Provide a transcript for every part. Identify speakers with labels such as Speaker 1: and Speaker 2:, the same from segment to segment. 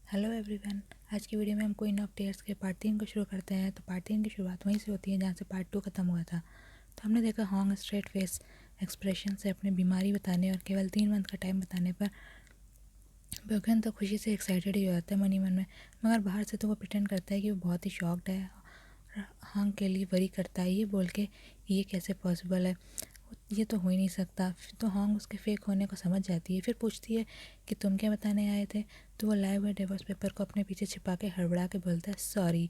Speaker 1: Hello everyone. आज की video में हम क्वीन ऑफ टीयर्स के पार्ट 3 को शुरू करते हैं। तो पार्ट 3 की शुरुआत वहीं से होती है जहाँ से पार्ट 2 खत्म हुआ था। तो हमने देखा हॉन्ग स्ट्रेट फेस एक्सप्रेशन से अपनी बीमारी बताने और केवल 3 मंथ का टाइम बताने पर ब्योगन तो खुशी से एक्साइटेड ही हो जाता है मन ही मन में, मगर बाहर से तो वो प्रिटेंड करता है कि वो बहुत ही शॉक्ड है। हॉन्ग के लिए वरी करता है ये बोल के ये कैसे पॉसिबल है, ये तो हो ही नहीं सकता। तो हॉन्ग उसके फेक होने को समझ जाती है। फिर पूछती है कि तुम क्या बताने आए थे। तो वो लाए हुए डिवोर्स पेपर को अपने पीछे छिपा के हड़बड़ा के बोलता है सॉरी।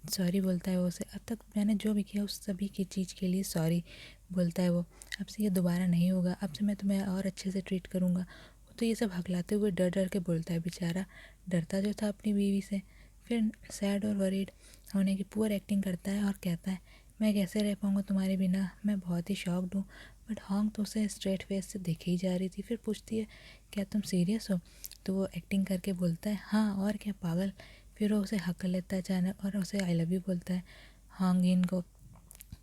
Speaker 1: सॉरी बोलता है वो उसे, अब तक मैंने जो भी किया उस सभी की चीज़ के लिए सॉरी बोलता है वो। अब से ये दोबारा नहीं होगा, अब से मैं तुम्हें और अच्छे से ट्रीट करूँगा। वो तो ये सब हकलाते हुए डर डर के बोलता है, बेचारा डरता जो था अपनी बीवी से। फिर सैड और वरीड होने की पुअर एक्टिंग करता है और कहता है मैं कैसे रह पाऊँगा तुम्हारे बिना, मैं बहुत ही शॉक्ड हूँ। बट हॉन्ग तो उसे स्ट्रेट फेस से देखे ही जा रही थी। फिर पूछती है क्या तुम सीरियस हो। तो वो एक्टिंग करके बोलता है हाँ और क्या पागल। फिर वो उसे हक लेता है अचानक और उसे आई लव यू बोलता है हॉन्ग इन को।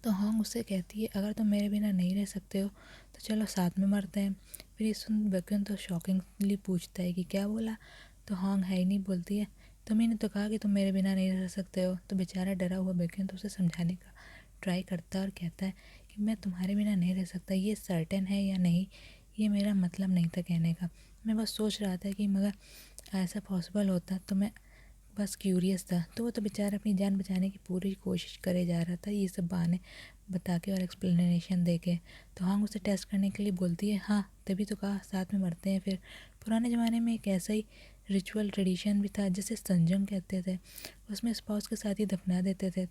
Speaker 1: तो हॉन्ग उससे कहती है अगर तुम मेरे बिना नहीं रह सकते हो तो चलो साथ में मरते हैं। फिर ये सुन बकन तो शॉकिंगली पूछता है कि क्या बोला। तो हॉन्ग है ही नहीं बोलती है तुम्ही ने तो कहा कि तुम मेरे बिना नहीं रह सकते हो। तो बेचारा डरा हुआ बकन तो उसे समझाने का ट्राई करता है और कहता है कि मैं तुम्हारे बिना नहीं रह सकता, ये सर्टेन है या नहीं, ये मेरा मतलब नहीं था कहने का। मैं बस सोच रहा था कि मगर ऐसा पॉसिबल होता तो मैं बस क्यूरियस था। तो वो तो बेचारा अपनी जान बचाने की पूरी कोशिश करे जा रहा था ये सब बहाने बता के और एक्सप्लेनेशन दे के। तो हाँ उसे टेस्ट करने के लिए बोलती है हाँ तभी तो कहा साथ में मरते हैं। फिर पुराने ज़माने में एक ऐसा ही रिचुअल ट्रेडिशन भी था जिसे संजम कहते थे, उसमें स्पाउस के साथ ही दफना देते थे।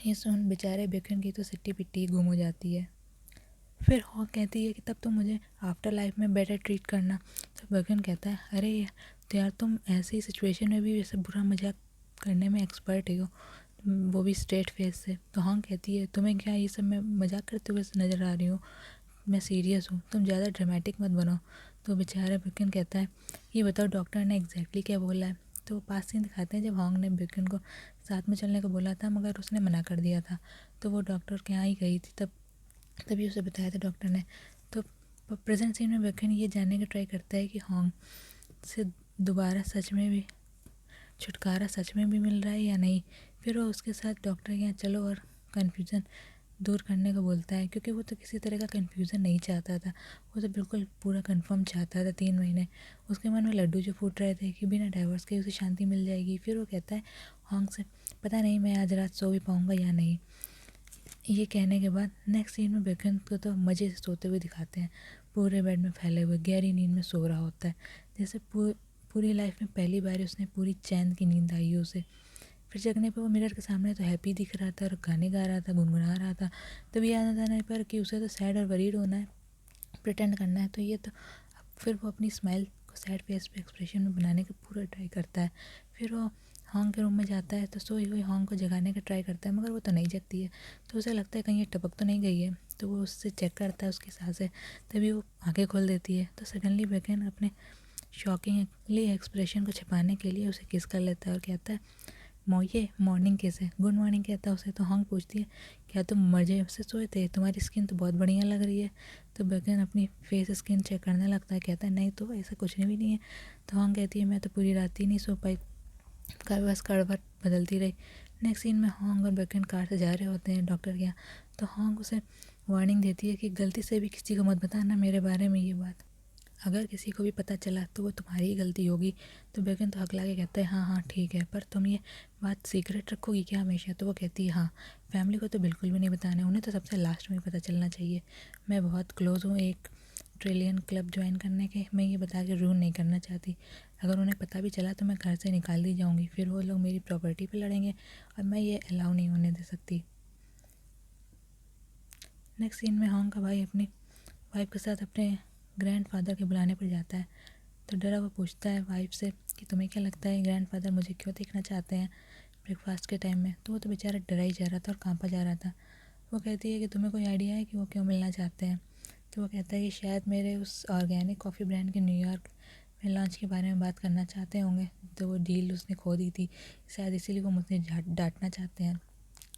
Speaker 1: ये सुन बेचारे बेकन की तो सिट्टी पिट्टी गुम हो जाती है। फिर हॉक कहती है कि तब तुम मुझे आफ्टर लाइफ में बेटर ट्रीट करना। तो बर्गन कहता है अरे तो यार तुम ऐसी सिचुएशन में भी वैसे बुरा मजाक करने में एक्सपर्ट ही हो, वो भी स्ट्रेट फेस से। तो हॉन्ग कहती है तुम्हें क्या ये सब मैं मजाक करते हुए नज़र आ रही हूँ, मैं सीरियस हूँ, तुम ज़्यादा ड्रामेटिक मत बनो। तो बेचारा बर्गन कहता है ये बताओ डॉक्टर ने एग्जैक्टली क्या बोला है। तो पास सीन दिखाते हैं जब हॉन्ग ने बर्गन को साथ में चलने को बोला था मगर उसने मना कर दिया था। तो वो डॉक्टर के यहाँ ही गई थी तभी उसे बताया था डॉक्टर ने। तो प्रेजेंट सीन में बकन ये जानने का ट्राई करता है कि हॉन्ग से दोबारा सच में भी छुटकारा सच में भी मिल रहा है या नहीं। फिर वो उसके साथ डॉक्टर के यहाँ चलो और कन्फ्यूज़न दूर करने को बोलता है, क्योंकि वो तो किसी तरह का कन्फ्यूज़न नहीं चाहता था, वो तो बिल्कुल पूरा कंफर्म चाहता था। 3 महीने उसके मन में लड्डू जो फूट रहे थे कि बिना डाइवर्स के उसे शांति मिल जाएगी। फिर वो कहता है हॉन्ग से पता नहीं मैं आज रात सो भी पाऊँगा या नहीं। ये कहने के बाद नेक्स्ट सीन में बेकन को तो मज़े से सोते हुए दिखाते हैं, पूरे बेड में फैले हुए गहरी नींद में सो रहा होता है, जैसे पूरी लाइफ में पहली बार उसने पूरी चैन की नींद आई हो उसे। फिर जगने पर वो मिरर के सामने तो हैप्पी दिख रहा था और गाने गा रहा था, गुनगुना रहा था। तभी याद आने पर कि उसे तो सैड और वरीड होना है, प्रिटेंड करना है। तो ये तो फिर वो अपनी स्माइल को सैड फेस पे एक्सप्रेशन में बनाने का पूरा ट्राई करता है। फिर वो हॉन्ग के रूम में जाता है तो सोई हुई हॉन्ग को जगाने का ट्राई करता है मगर वो तो नहीं जगती है। तो उसे लगता है कहीं ये टपक तो नहीं गई है, तो वो उससे चेक करता है उसकी सांसें, तभी वो आंखें खोल देती है। तो सडनली बेकन अपने शॉकिंगली एक्सप्रेशन को छिपाने के लिए उसे किस कर लेता है और कहता है ये मॉर्निंग कैसे, गुड मॉर्निंग कहता है उसे। तो हॉन्ग पूछती है क्या तुम मजे से सोए थे, तुम्हारी स्किन तो बहुत बढ़िया लग रही है। तो बर्गन अपनी फेस स्किन चेक करने लगता है, कहता है नहीं तो ऐसा कुछ भी नहीं है। तो हॉन्ग कहती है मैं तो पूरी रात ही नहीं सो पाई, बस करवट बदलती रही। नेक्स्ट सीन में हॉन्ग और बर्गन कार से जा रहे होते हैं डॉक्टर के यहाँ। तो हॉन्ग उसे वार्निंग देती है कि गलती से भी किसी को मत बताना मेरे बारे में ये बात, अगर किसी को भी पता चला तो वो तुम्हारी ही गलती होगी। तो बेगन तो हकला के कहता है हाँ हाँ ठीक है, पर तुम ये बात सीक्रेट रखोगी क्या हमेशा। तो वो कहती है हाँ फैमिली को तो बिल्कुल भी नहीं बताना है, उन्हें तो सबसे लास्ट में पता चलना चाहिए। मैं बहुत क्लोज हूँ एक ट्रिलियन क्लब ज्वाइन करने के, मैं ये बता के रूल नहीं करना चाहती, अगर उन्हें पता भी चला तो मैं घर से निकाल दी जाऊँगी, फिर वो लोग मेरी प्रॉपर्टी पे लड़ेंगे और मैं ये अलाउ नहीं होने दे सकती। नेक्स्ट सीन में हॉन्ग का भाई अपनी वाइफ के साथ अपने ग्रैंडफादर के बुलाने पर जाता है। तो डरा हुआ पूछता है वाइफ से कि तुम्हें क्या लगता है ग्रैंडफादर मुझे क्यों देखना चाहते हैं ब्रेकफास्ट के टाइम में। तो वो तो बेचारा डरा ही जा रहा था और कांपा जा रहा था। वो कहती है कि तुम्हें कोई आइडिया है कि वो क्यों मिलना चाहते हैं। तो वो कहता है कि शायद मेरे उस ऑर्गेनिक कॉफ़ी ब्रांड के न्यूयॉर्क में लॉन्च के बारे में बात करना चाहते होंगे, तो वो डील उसने खो दी थी, शायद इसीलिए वो मुझे डांटना चाहते हैं।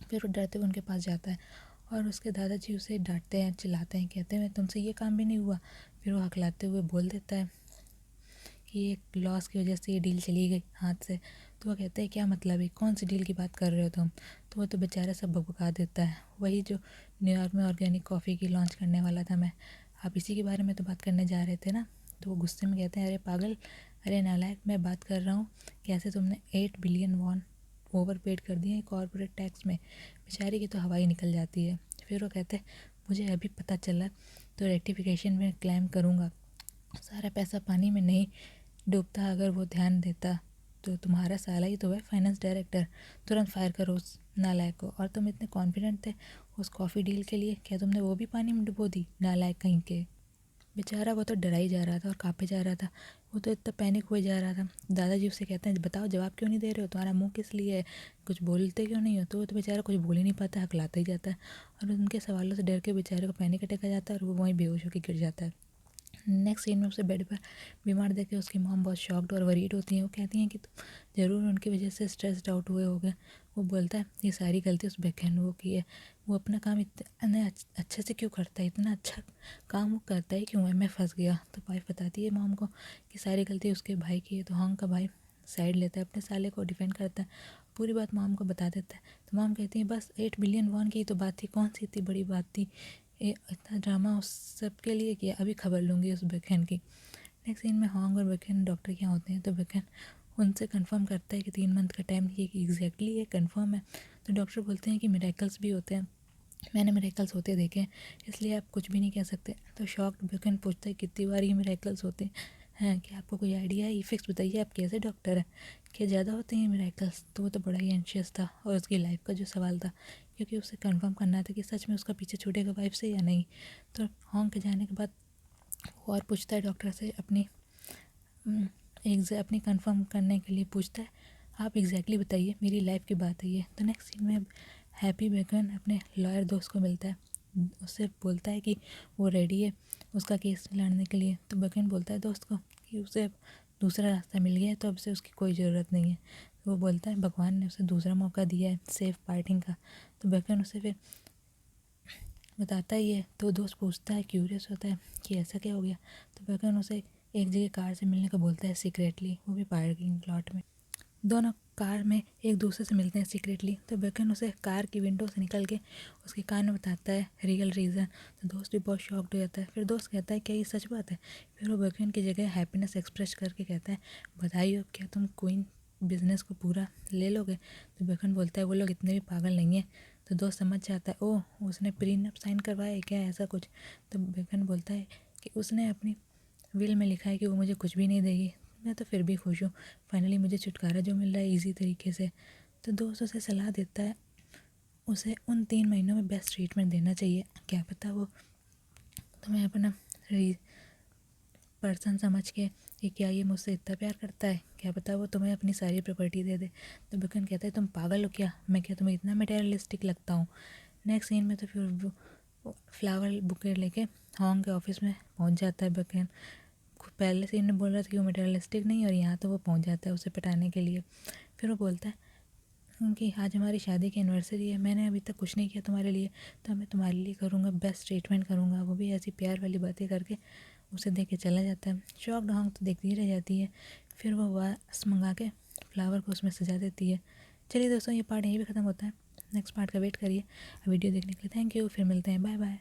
Speaker 1: फिर वो डरते हुए उनके पास जाता है और उसके दादाजी उसे डांटते हैं, चिल्लाते हैं, कहते हैं तुमसे ये काम भी नहीं हुआ। फिर वो हकलाते हुए बोल देता है कि एक लॉस की वजह से ये डील चली गई हाथ से। तो वो कहते हैं क्या मतलब है, कौन सी डील की बात कर रहे हो तुम। तो वो तो बेचारा सब बकबका देता है, वही जो न्यूयॉर्क में ऑर्गेनिक कॉफ़ी की लॉन्च करने वाला था मैं, आप इसी के बारे में तो बात करने जा रहे थे ना। तो वो गुस्से में कहते हैं अरे पागल, अरे नालायक, मैं बात कर रहा हूँ कैसे तुमने 8 बिलियन वॉन ओवर पेड कर दिए कॉर्पोरेट टैक्स में। बेचारी की तो हवा ही निकल जाती है। फिर वो कहते हैं मुझे अभी पता चला तो रेक्टिफिकेशन में क्लेम करूँगा, सारा पैसा पानी में नहीं डूबता अगर वो ध्यान देता। तो तुम्हारा साला ही तो है फाइनेंस डायरेक्टर, तुरंत फायर करो उस नालायक को। और तुम इतने कॉन्फिडेंट थे उस कॉफ़ी डील के लिए, क्या तुमने वो भी पानी में डुबो दी, नालायक कहीं के। बेचारा वो तो डरा ही जा रहा था और काँपे जा रहा था, वो तो इतना पैनिक हुए जा रहा था। दादाजी उससे कहते हैं बताओ जवाब क्यों नहीं दे रहे हो, तुम्हारा मुंह किस लिए है, कुछ बोलते क्यों नहीं हो। तो वो तो बेचारा कुछ बोल ही नहीं पाता, हकलाता ही जाता है और उनके सवालों से डर के बेचारे को पैनिक अटैक आ जाता है और वो वहीं बेहोश होकर गिर जाता है। नेक्स्ट सीन में उसे बेड पर बीमार देख के उसकी मॉम बहुत शॉक्ड और वरीड होती हैं। वो कहती हैं कि तुम ज़रूर उनकी वजह से स्ट्रेस्ड आउट हुए होगे। वो बोलता है ये सारी गलती उस बेकन वो की है, वो अपना काम इतने अच्छे से क्यों करता है, इतना अच्छा काम वो करता है क्यों है, मैं फंस गया। तो वाइफ बताती है मॉम को कि सारी गलती उसके भाई की है। तो हॉन्ग का भाई साइड लेता है, अपने साले को डिफेंड करता है, पूरी बात मॉम को बता देता है। तो मॉम कहती है बस 8 बिलियन वॉन की तो बात थी, कौन सी इतनी बड़ी बात थी, ये इतना ड्रामा उस सब के लिए किया, अभी खबर लूँगी उस बेकन की। नेक्स्ट सीन में हॉन्ग और बेकन डॉक्टर के यहाँ होते हैं। तो बेकन उनसे कंफर्म करता है कि 3 मंथ का टाइम ये कि एग्जैक्टली ये कंफर्म है। तो डॉक्टर बोलते हैं कि मिरेकल्स भी होते हैं, मैंने मिरेकल्स होते देखे हैं, इसलिए आप कुछ भी नहीं कह सकते। तो शॉक्ड बेकन पूछता है कितनी बार ये मिरेकल्स होते हैं, क्या आपको कोई आइडिया है, ये फिक्स बताइए आप कैसे डॉक्टर हैं, क्या ज़्यादा होते हैं मिरेकल्स। तो वो तो बड़ा ही एंशियस था और उसकी लाइफ का जो सवाल था, क्योंकि उसे कंफर्म करना था कि सच में उसका पीछे छूटेगा वाइफ से या नहीं। तो हॉन्ग के जाने के बाद वो और पूछता है डॉक्टर से अपनी कंफर्म करने के लिए पूछता है आप एग्जैक्टली बताइए मेरी लाइफ की बात है ये। तो नेक्स्ट सीन में हैप्पी बेकन अपने लॉयर दोस्त को मिलता है, उससे बोलता है कि वो रेडी है उसका केस लड़ने के लिए। तो बेकन बोलता है दोस्त को कि उसे अब दूसरा रास्ता मिल गया है, तो अब से उसकी कोई ज़रूरत नहीं है। तो वो बोलता है भगवान ने उसे दूसरा मौका दिया है सेफ पार्टिंग का। तो बेकन उसे फिर बताता ही है। तो दोस्त पूछता है, क्यूरियस होता है कि ऐसा क्या हो गया। तो बेकन उसे एक जगह कार से मिलने का बोलता है सीक्रेटली, वो भी पार्किंग प्लॉट में। दोनों कार में एक दूसरे से मिलते हैं सीक्रेटली। तो बेकन उसे कार की विंडो से निकल के उसके कान में बताता है रियल रीज़न। तो दोस्त भी बहुत शॉक्ड हो जाता है। फिर दोस्त कहता है क्या ये सच बात है। फिर वो बेकन की जगह हैप्पीनेस एक्सप्रेस करके कहता है बधाई हो, क्या तुम क्वीन बिजनेस को पूरा ले लोगे। तो बेकन बोलता है वो लोग इतने भी पागल नहीं है। तो दोस्त समझ जाता है ओह उसने प्रीनप साइन करवाया है क्या, ऐसा कुछ। तो बेकन बोलता है कि उसने अपनी विल में लिखा है कि वो मुझे कुछ भी नहीं देगी, मैं तो फिर भी खुश हूँ, फाइनली मुझे छुटकारा जो मिल रहा है इजी तरीके से। तो दोस्त उसे सलाह देता है उसे उन 3 महीनों में बेस्ट ट्रीटमेंट देना चाहिए, क्या पता वो तुम्हें अपना पर्सन समझ के कि क्या ये मुझसे इतना प्यार करता है, क्या पता वो तुम्हें अपनी सारी प्रॉपर्टी दे दे। तो बिकन कहता है तुम पागल हो क्या, मैं क्या तुम्हें इतना मटेरियलिस्टिक लगता हूँ। नेक्स्ट सीन में तो फिर वो फ्लावर बुके लेके हॉन्ग के ऑफिस में पहुँच जाता है बिकन। पहले सीन में बोल रहा था कि वो मटेरियलिस्टिक नहीं, और यहाँ तो वो पहुँच जाता है उसे पटाने के लिए। फिर वो बोलता है कि आज हमारी शादी की एनिवर्सरी है, मैंने अभी तक कुछ नहीं किया तुम्हारे लिए, तो मैं तुम्हारे लिए करूँगा, बेस्ट ट्रीटमेंट करूँगा, वो भी ऐसी प्यार वाली बातें करके उसे देख के चला जाता है। शॉक्ड हॉन्ग तो देखती ही रह जाती है। फिर वो वास मंगा के फ्लावर को उसमें सजा देती है। चलिए दोस्तों, ये पार्ट यहीं पे ख़त्म होता है, नेक्स्ट पार्ट का वेट करिए। वीडियो देखने के लिए थैंक यू, फिर मिलते हैं, बाय बाय।